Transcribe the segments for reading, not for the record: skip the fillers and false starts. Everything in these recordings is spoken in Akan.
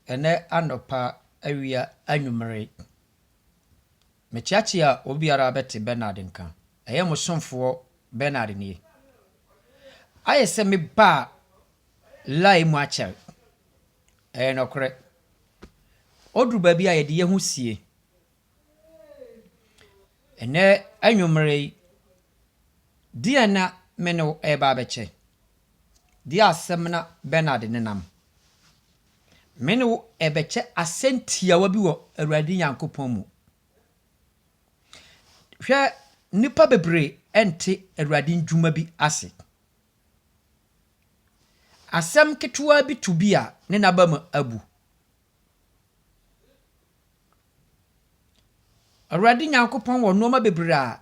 ene anopa awia anwumere mechiachia obiara bete Benard nka eye musomfo Benard ni ayese me ba lai mu acher nokre odru ba bia ye de ye ho sie ene anwumere dia na meno eba beche dia asemna Benard nenam meno ebeche asentia wa bi wo Awurade Nyankopon mu hwe nipa bebre ente Awurade ndwuma bi ase asem ketewa bi to bi a ne nabam abu Awurade Nyankopon wo noma bebre a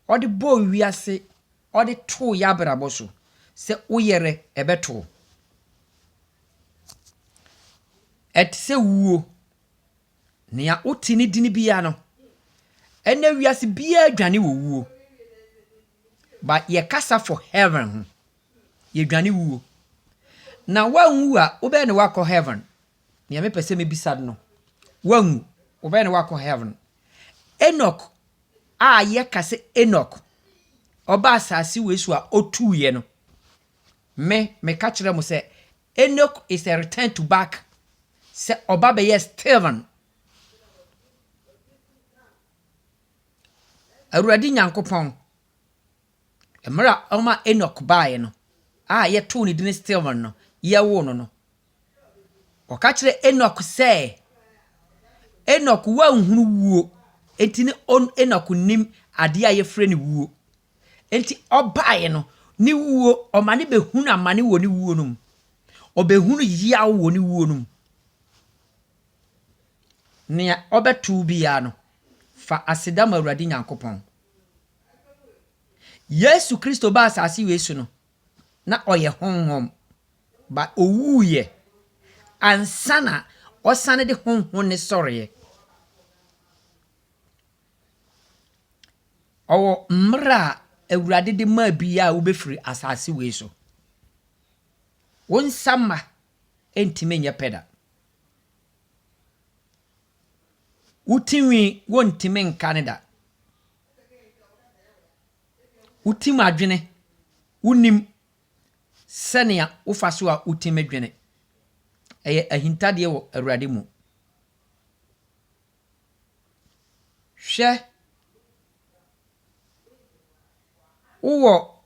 ode bo wiase ode to ya brabo so se uyere ebeto et se wuo nia utini dini bia no ene wiase bia adwane wo wuo ba ye kasa for heaven ye dwane wuo na wanwu a obe ne wako heaven nia me pese me bisad no wanwu obe ne wako heaven Enoch a ye kase Enoch oba asase wesu a otuye no me ka kire mo se Enoch is a return to back se oba be yes Steven Awurade Nyankopon emra oma Enoch baaye no a ye to ne dine Steven no ye wo no o ka kire Enoch se Enoch wa nhunu wuo enti ne on Enoch nim ade a ye frɛ ne wuo enti obaaye no ni wuo o mane be hunu amane wo ni wuo num obehunu yia wo ni wuo num nia obetu bia no fa asedam Awurade Nyankopon Yesu Kristo ba asase wesu no na oye honhom ba owuye ansana osane de honhom ne soriye owo mra Awurade de ma bia wo befiri asase wesu wonsama entime nya peda Utinwi wontime nkaneda utim adwene unim senia ufaso a utime dwene eye ahintade wo Awurade mu hwe uwo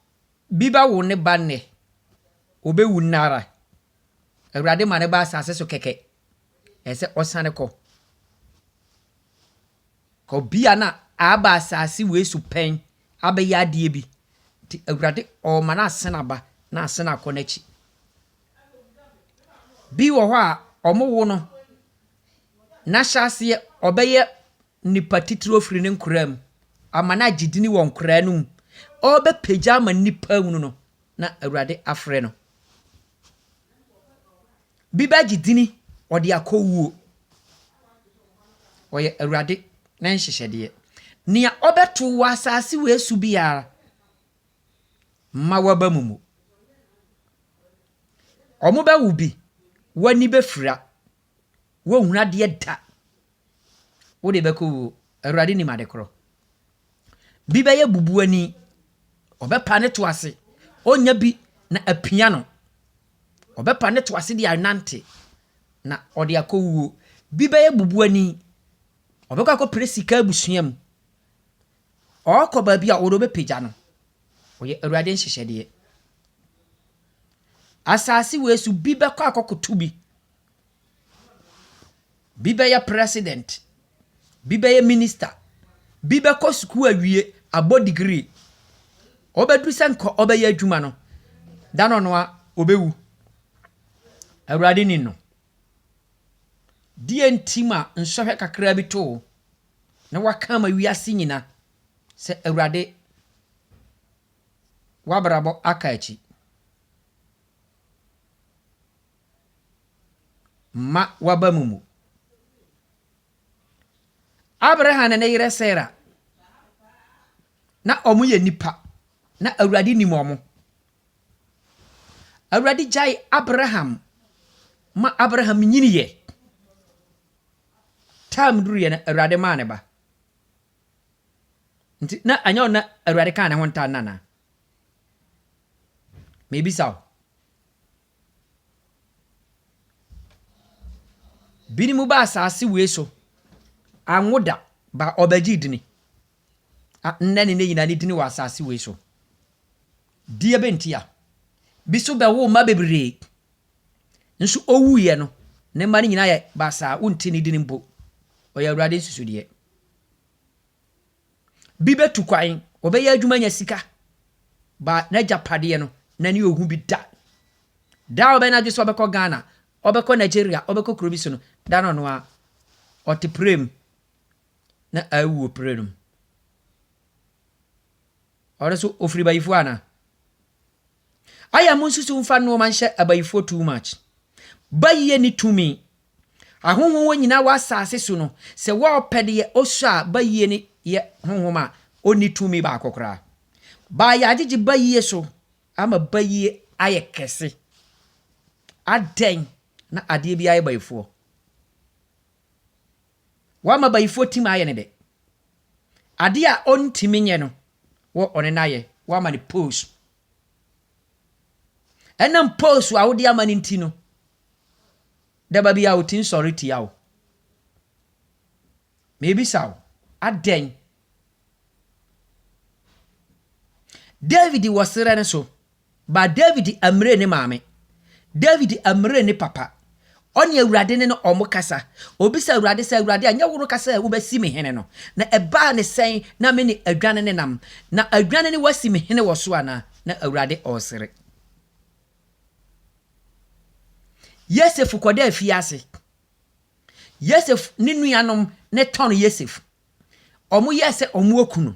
biba wo ne banne obewu nara Awurade ma ne ba asase so keke ese osane ko ko bia na aba asase wesu pen abeya ade bi ti Awurade o mana asena ba na asena ko nachi bi wo ho a omowo no na hyase obeye nipa titiro firi ne nkuram amana agidini won nkura num obe pejama nipa wunu no na Awurade afre no bi ba gidini ode akowuo oye Awurade na nhyehyede nia obeto wa asase wesu bia ma wabamumu omo ba wubi wani befira wo huna de da wo de beko Awurade ni madekro bi ba ye bubuani obepa ne to ase onya bi na apia no obepa ne to ase de anante na ode akowuo bi ba ye bubuani obeko akopre sika abusuam okoba bia wo do be peja no oye Awurade nhyehyede asase wesu bi be kwa akokotu bi be ya president bi be ya minister bi be ko school awie abo degree obedu senko obe ya adwuma no dano no a obewu Awurade ni no die ntima nsohwe kakra bi to na waka ma wiase nyina se Awurade wabrabo akachi ma wabamumu Abraham ne yire Sarah na omu ye nipa na Awurade ni momo Awurade jai Abraham ma Abraham nyiniye time duru ye na Awurade ma ne ba nti na anyo na Awurade kan ne ho nta nana maybe so binimu ba asase we so anwoda ba obaji dini nnane ne yina ne dini wa asase we so die bentia biso be wo ma bebre nso owu ye no ne ma ne nyina ye ba sa wonti ne dini mpo oya Awurade susudie bi betu kwan obeya adwuma nya sika ba na japade no na ne ohu bi da obe na dwe so obekọ Ghana obekọ Nigeria obekọ krobiso no da no a otiprem na awu prem ora so ofri bayifo ana aya munsusu mfa no man hye abayifo too much bayiye ni tumi ahonhon nyina wa asase so no se wa opede oso a bayiye ni ye honhoma oni tumi ba akokra ba ya agigi bayiye so ama bayiye aye kese aden na ade bi aye bayifo wa ma bayifo tim aye ne de ade a ontimi nye no wo one na ye wa ma ni post enam post wa wo de ama ni ntino da ba bia wo tin sorry ti yawo maybe saw aden David was rene so ba David amre ne maame David amre ne papa oni Awurade ne no omukasa obisa Awurade se Awurade anya woro kasa wo basi me hene no na eba ne sen na me ne adwane ne nam na adwane ne wasi me hene wo so ana na Awurade osere Yosef koda afiase Yosef ne nuanom ne ton Yosef omu yese omu okunu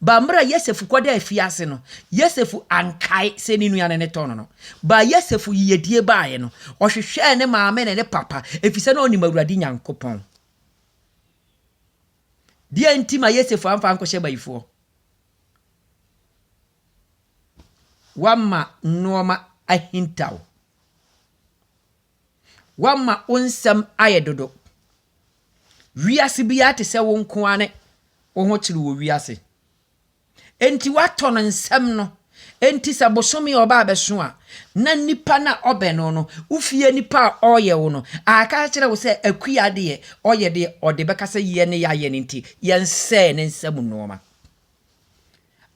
ba mra Yosef koda afiase no Yosef ankai se ne nuane ne ton no ba Yosef yedie baaye no ohwehwe ne maame ne papa efise na oni Awurade Nyankopon dia ntima Yosef amfa ankohye bayifo wama noma ahintaw wama onsam ayedodo wiase bia te se wo nko ane wo ho kire wo wiase enti watono nsam no enti sabosomi oba abeso a na nipa na obeno no ufie nipa oye wo no aka kire wo se akuade ye oye de ode bekasa ye ne ya ye ne nti yense ne nsam noma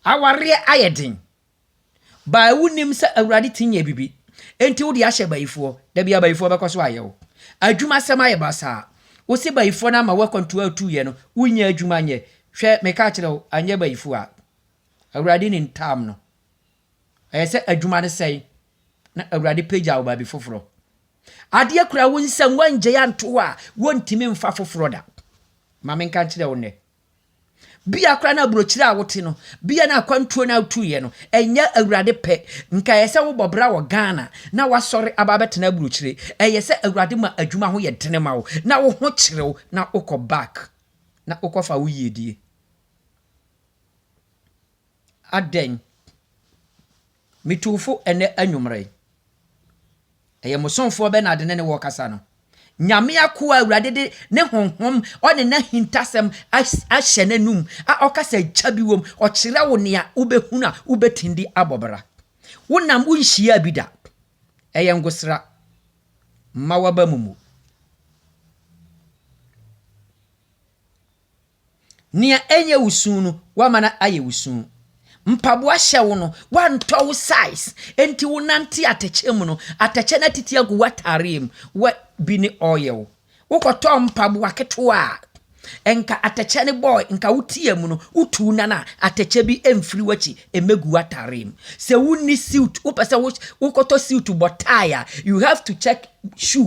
aware ayedin ba wunim se Awurade tinye bibi enti wo de ahye bayifo da bia bayifo bekoso ayewo adwuma sem aye basa wo se bayifo na ma wakonto atu ye no wunya adwuma nye hwe meka kire wo anye bayifo a Awurade ni ntam no ayese adwuma ne sei na Awurade pagya wo ba bi foforo ade akura wo nsam wanje ya nto a wontimi mfa foforo da ma menka kire wo ne bia akura na brochire a wote no bia na akwantuo na atuye no enya Awurade pe nka yese wo bobra wo Ghana na wasori ababetena brochire yese Awurade ma adwuma ho ye dene ma wo na wo ho kire na ukọ back na ukofa wo yedie aden mitufo ene anwumre musonfo Benard ne wo kasa no nyame akwa Awurade de ne honhom one na hintasem ahye nanum a okasa chabi wom okire wo ne a ubehuna ubetindi abobra wonam unhia bida ngosra mawaba mumu nia enye usunu wamana aye usunu mpabo ahye wo no wanto size enti wo nante ateche mu no ateche na titi agu watarem wa bini oil wokoto mpabo aketo a enka ateche ne boy nka wutie mu no utu na ateche bi emfiri wachi emegu watarem se wuni suit upese wokoto suit botaya you have to check shoe